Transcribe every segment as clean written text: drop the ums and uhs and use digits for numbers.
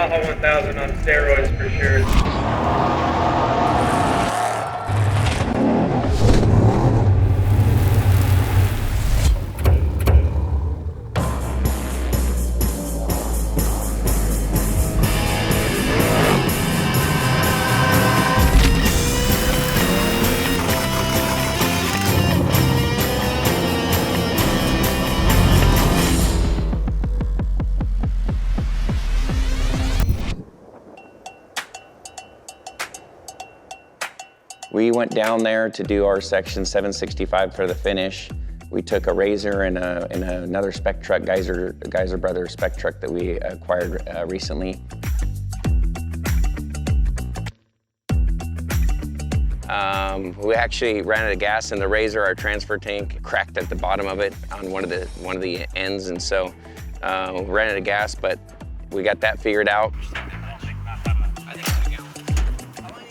Baja 1000 on steroids for sure. We went down there to do our section 765 for the finish. We took a Razor and another spec truck, Geyser Brothers spec truck that we acquired recently. We actually ran out of gas in the Razor. Our transfer tank cracked at the bottom of it on one of the ends, and so we ran out of gas, but we got that figured out.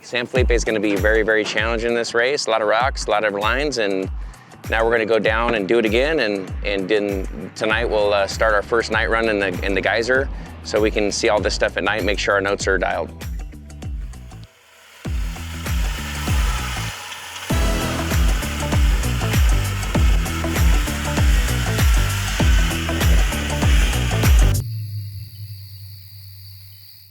San Felipe is going to be very, very challenging in this race. A lot of rocks, a lot of lines, and now we're going to go down and do it again. And then tonight we'll start our first night run in the Geyser, so we can see all this stuff at night, make sure our notes are dialed.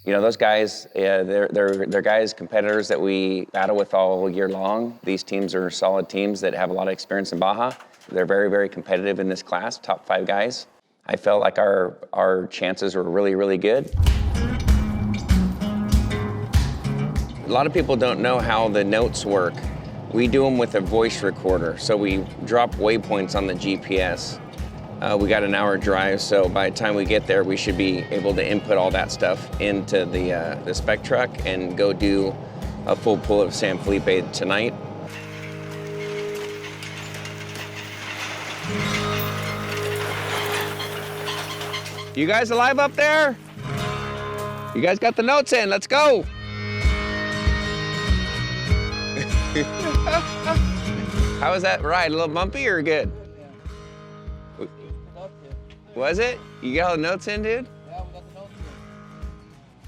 You know, those guys, they're guys, competitors that we battle with all year long. These teams are solid teams that have a lot of experience in Baja. They're very, very competitive in this class, top 5 guys. I felt like our chances were really, really good. A lot of people don't know how the notes work. We do them with a voice recorder, so we drop waypoints on the GPS. We got an hour drive, so by the time we get there, we should be able to input all that stuff into the spec truck and go do a full pull of San Felipe tonight. You guys alive up there? You guys got the notes in, let's go. How was that ride? A little bumpy or good? Was it? You got all the notes in, dude? Yeah, we got the notes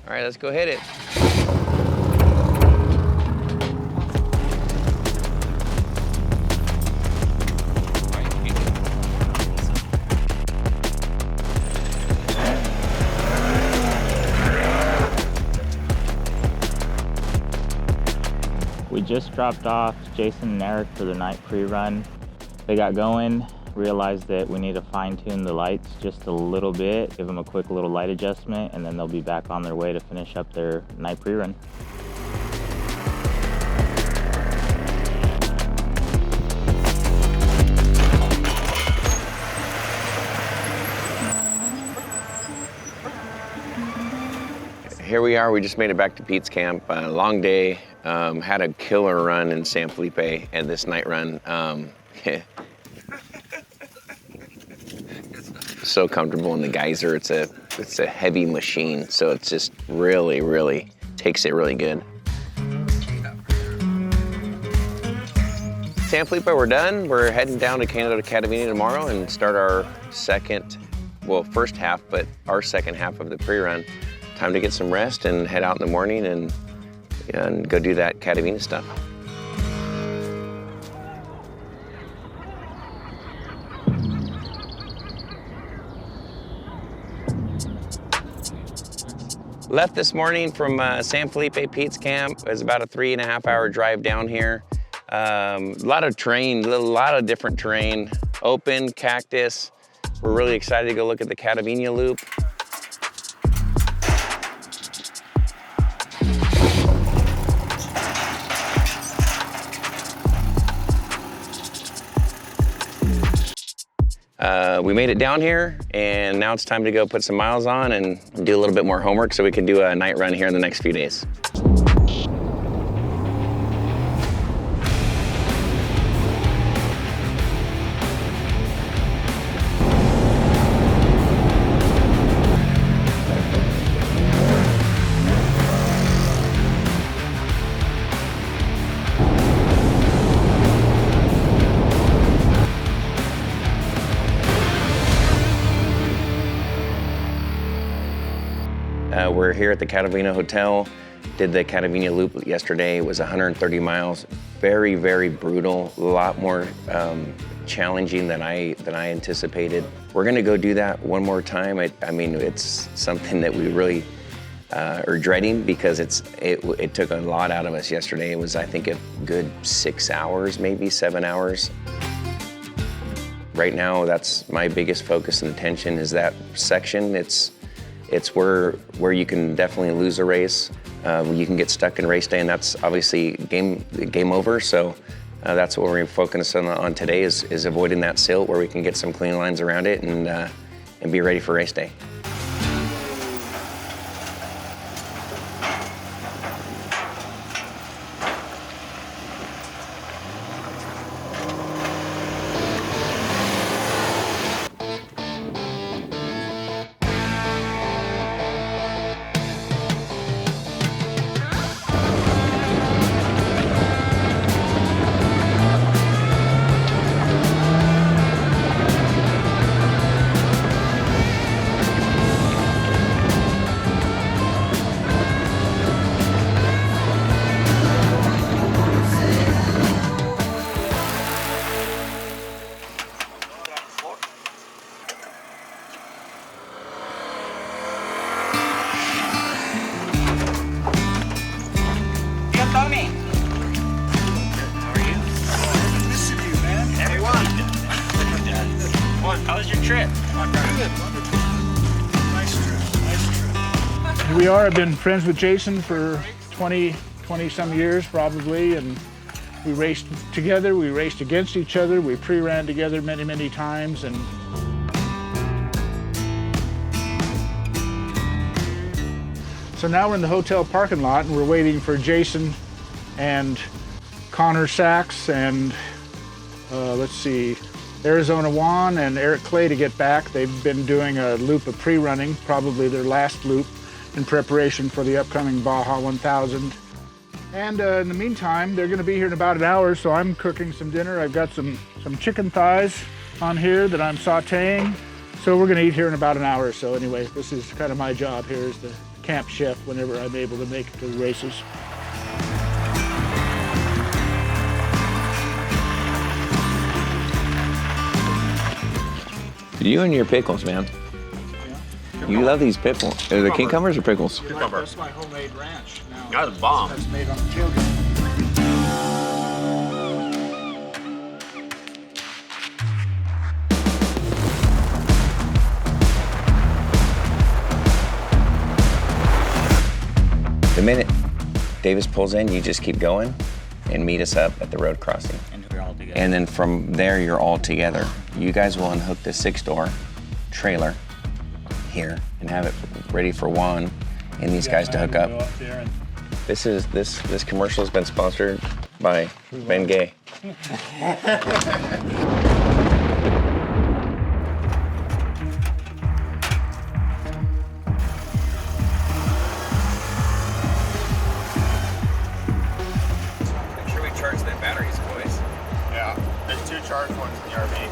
in. All right, let's go hit it. We just dropped off Jason and Eric for the night pre-run. They got going, realized that we need to fine-tune the lights just a little bit, give them a quick little light adjustment, and then they'll be back on their way to finish up their night pre-run. Here we are, we just made it back to Pete's camp. Long day, had a killer run in San Felipe and this night run. So comfortable in the Geyser. It's a heavy machine, so it's just really takes it really good. San Felipe, we're done. We're heading down to Canada Academy tomorrow and start our first half, but our second half of the pre-run. Time to get some rest and head out in the morning and go do that Catavina stuff. Left this morning from San Felipe Pete's camp. It was about a 3.5-hour drive down here. A lot of terrain, a lot of different terrain. Open, cactus. We're really excited to go look at the Catavina loop. We made it down here, and now it's time to go put some miles on and do a little bit more homework so we can do a night run here in the next few days. We're here at the Catavina Hotel. Did the Catavina Loop yesterday. It was 130 miles. Very, very brutal. A lot more challenging than I anticipated. We're gonna go do that one more time. I mean, it's something that we really are dreading because it took a lot out of us yesterday. It was, I think, a good 6 hours, maybe 7 hours. Right now, that's my biggest focus and attention is that section. It's where you can definitely lose a race. You can get stuck in race day, and that's obviously game over. So that's what we're focusing on today is avoiding that silt where we can get some clean lines around it and be ready for race day. How was your trip? Here we are. I've been friends with Jason for 20 some years probably, and we raced together, we raced against each other, we pre-ran together many times, and so now we're in the hotel parking lot and we're waiting for Jason and Connor Sachs and let's see, Arizona Juan and Eric Clay to get back. They've been doing a loop of pre-running, probably their last loop in preparation for the upcoming Baja 1000. And in the meantime, they're gonna be here in about an hour, so I'm cooking some dinner. I've got some chicken thighs on here that I'm sauteing. So we're gonna eat here in about an hour or so. Anyway, this is kind of my job here as the camp chef whenever I'm able to make it to the races. You and your pickles, man. Yeah. You love these pickles. Are they cucumbers or pickles? Cucumber. That's my homemade ranch. Now, That's bomb. That's made on the tailgate. The minute Davis pulls in, you just keep going and meet us up at the road crossing. And we're all together. And then from there, you're all together. You guys will unhook the 6-door trailer here and have it ready for Juan and these guys to hook up. This commercial has been sponsored by Ben Gay. Make sure we charge the batteries, boys. Yeah, there's 2 charged ones in the RV.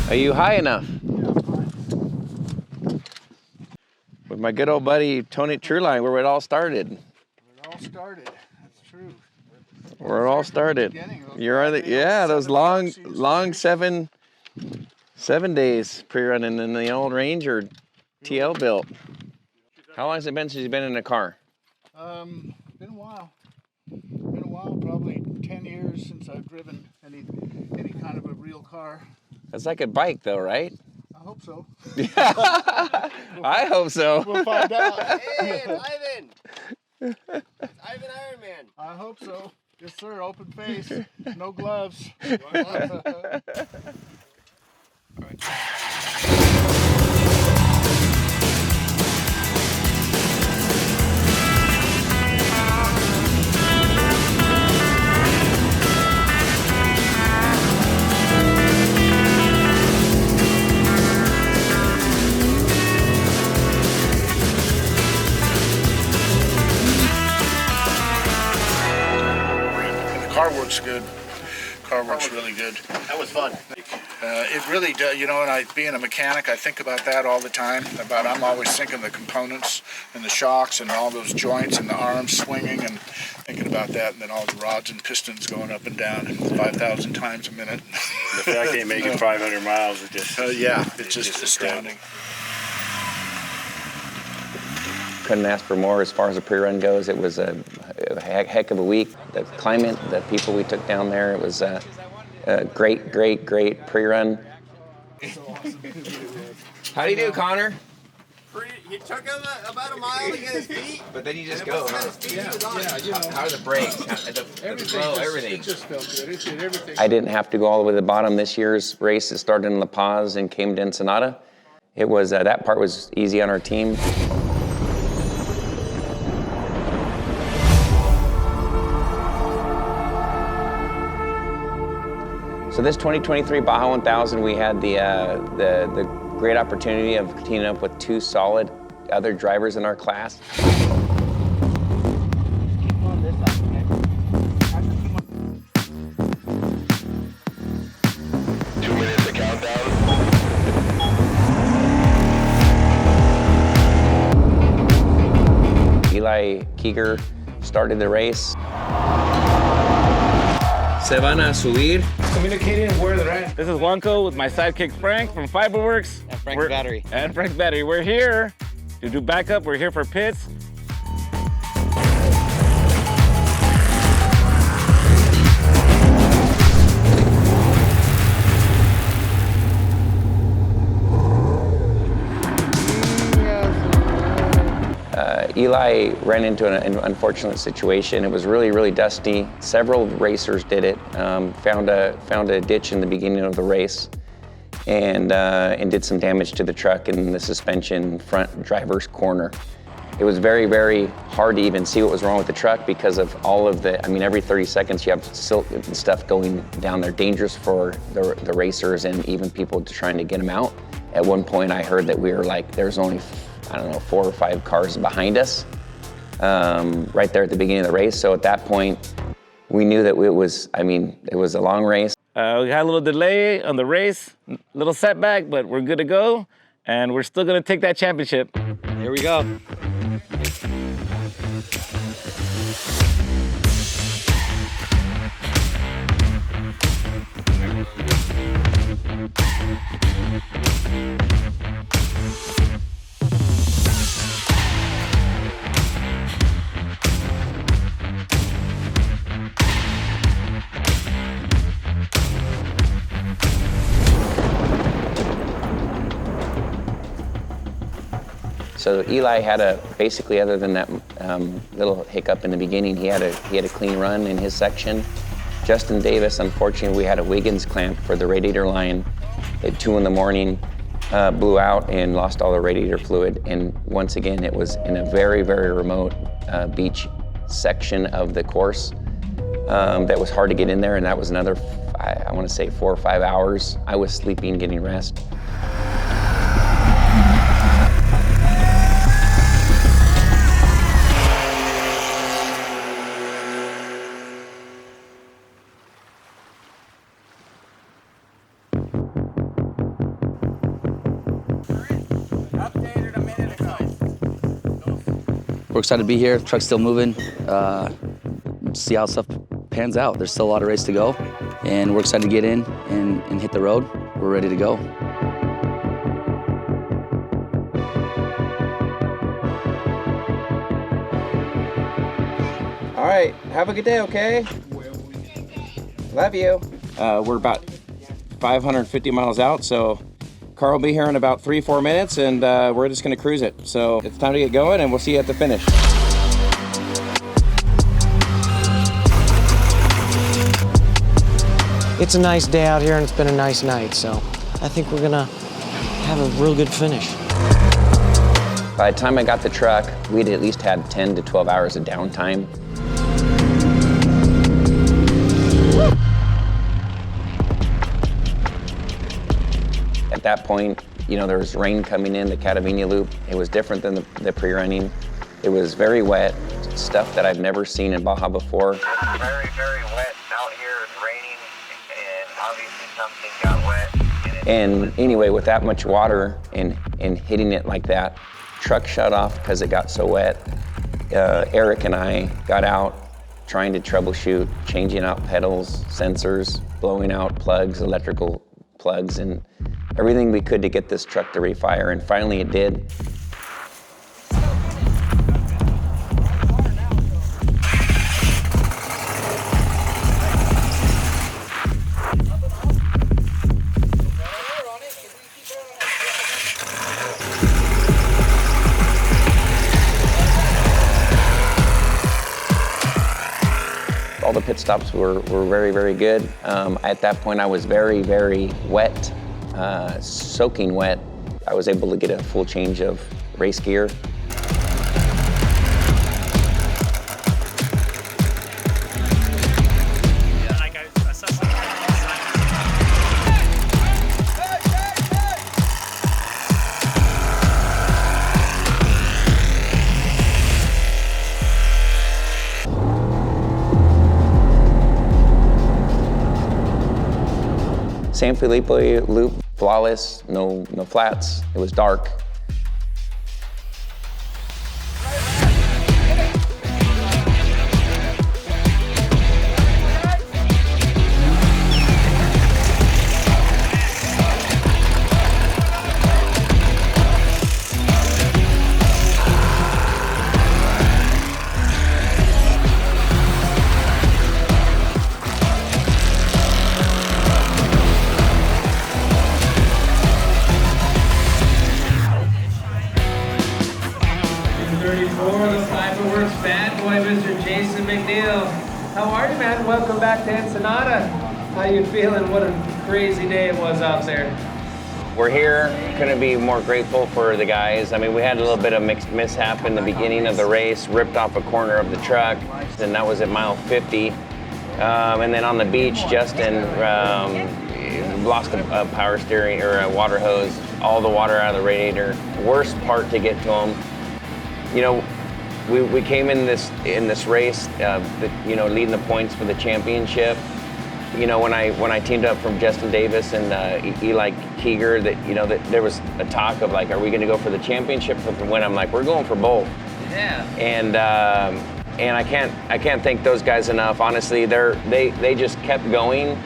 Are you high enough? With my good old buddy Tony Trueline, where it all started. It all started. That's true. Where it all started. You're on the, yeah, those long 7 days pre-running in the old Ranger TL built. How long has it been since you've been in a car? Been a while. Been a while, probably 10 years since I've driven any kind of a real car. It's like a bike though, right? I hope so. I hope so. We'll find out. Hey, it's Ivan! It's Ivan Ironman. I hope so. Yes, sir. Open face. No gloves. works good. Car works really good. That was fun. It really does, you know, and being a mechanic, I think about that all the time. I'm always thinking the components and the shocks and all those joints and the arms swinging and thinking about that, and then all the rods and pistons going up and down 5,000 times a minute. The fact they make it 500 miles is just it's just astounding. Couldn't ask for more as far as the pre-run goes. It was a heck of a week. The climate, the people we took down there, it was a great pre-run. How do you do, Connor? He took him about a mile to get his feet. But then you just go, huh? How are the brakes? The flow, everything. It just felt good. It did everything. I didn't have to go all the way to the bottom. This year's race, it started in La Paz and came to Ensenada. It was, that part was easy on our team. So this 2023 Baja 1000, we had the great opportunity of teaming up with two solid other drivers in our class. Eli Keeger started the race. Se van a subir. Communicating where they're at. This is Juanco with my sidekick Frank from FiberwerX. And Frank's battery. And Frank's battery. We're here to do backup. We're here for pits. Eli ran into an unfortunate situation. It was really dusty. Several racers did it. Found a ditch in the beginning of the race, and did some damage to the truck and the suspension front driver's corner. It was very hard to even see what was wrong with the truck because of all of the. I mean, every 30 seconds you have silt and stuff going down there, dangerous for the racers and even people trying to get them out. At one point, I heard that we were like, there's only, I don't know, 4 or 5 cars behind us, right there at the beginning of the race. So at that point, we knew that it was a long race. We had a little delay on the race, little setback, but we're good to go. And we're still gonna take that championship. Here we go. So Eli had basically other than that little hiccup in the beginning, he had a clean run in his section. Justin Davis, unfortunately, we had a Wiggins clamp for the radiator line at 2 in the morning, blew out and lost all the radiator fluid. And once again, it was in a very remote beach section of the course that was hard to get in there. And that was another, I want to say 4 or 5 hours. I was sleeping, getting rest. We're excited to be here. The truck's still moving. See how stuff pans out. There's still a lot of race to go, and we're excited to get in and hit the road. We're ready to go. All right, have a good day, okay? Love you. We're about 550 miles out, so car will be here in about 3-4 minutes, and we're just gonna cruise it. So it's time to get going, and we'll see you at the finish. It's a nice day out here, and it's been a nice night, so I think we're gonna have a real good finish. By the time I got the truck, we'd at least had 10 to 12 hours of downtime. At that point, you know, there was rain coming in the Catavenia Loop. It was different than the pre-running. It was very wet, stuff that I've never seen in Baja before. Very wet out here. And anyway, with that much water and hitting it like that, truck shut off because it got so wet. Eric and I got out trying to troubleshoot, changing out pedals, sensors, blowing out plugs, electrical plugs, and everything we could to get this truck to refire, and finally it did. All the pit stops were very, very good. At that point, I was very, very wet, soaking wet. I was able to get a full change of race gear. San Felipe loop, flawless, no flats. It was dark. The FiberwerX bad boy, Mr. Jason McNeil. How are you, man? Welcome back to Ensenada. How you feeling? What a crazy day it was out there. We're here. Couldn't be more grateful for the guys. I mean, we had a little bit of mishap in the beginning of the race, ripped off a corner of the truck, and that was at mile 50. And then on the beach, Justin lost a power steering or a water hose, all the water out of the radiator. Worst part to get to him. You know, we came in this race, you know, leading the points for the championship. You know, when I teamed up from Justin Davis and Eli Keeger, that you know that there was a talk of like, are we going to go for the championship or for the win? I'm like, we're going for both. Yeah. And I can't thank those guys enough. Honestly, they just kept going.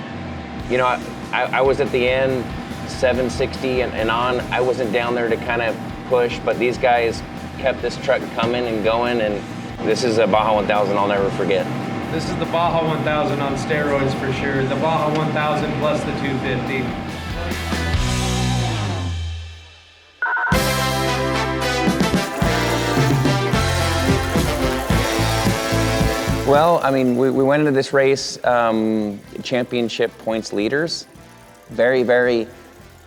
You know, I was at the end, 760 and on. I wasn't down there to kind of push, but these guys kept this truck coming and going, and this is a Baja 1000 I'll never forget. This is the Baja 1000 on steroids for sure. The Baja 1000 plus the 250. Well, I mean, we went into this race championship points leaders. Very, very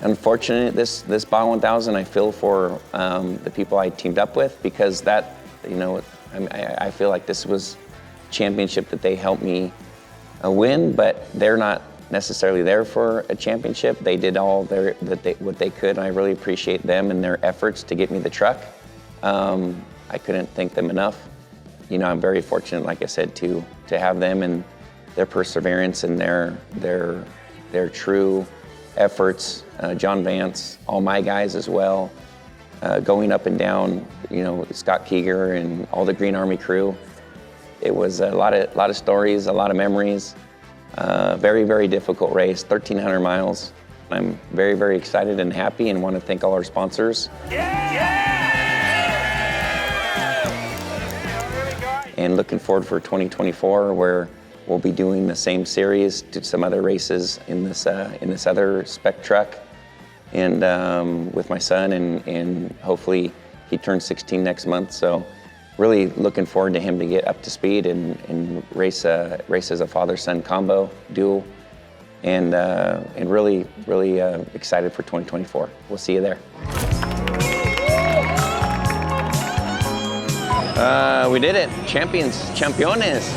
unfortunate, this Baja 1000, I feel for the people I teamed up with, because that, you know, I feel like this was a championship that they helped me win, but they're not necessarily there for a championship. They did all what they could, and I really appreciate them and their efforts to get me the truck. I couldn't thank them enough. You know, I'm very fortunate, like I said, to have them and their perseverance and their true efforts, John Vance, all my guys as well, going up and down, you know, Scott Keeger and all the Green Army crew. It was a lot of stories, a lot of memories. Very, very difficult race, 1,300 miles. I'm very, very excited and happy and want to thank all our sponsors. And looking forward for 2024, where we'll be doing the same series, do some other races in this other spec truck, and with my son, and hopefully he turns 16 next month. So really looking forward to him to get up to speed and race as a father-son combo duel, and really excited for 2024. We'll see you there. We did it, champions, championes.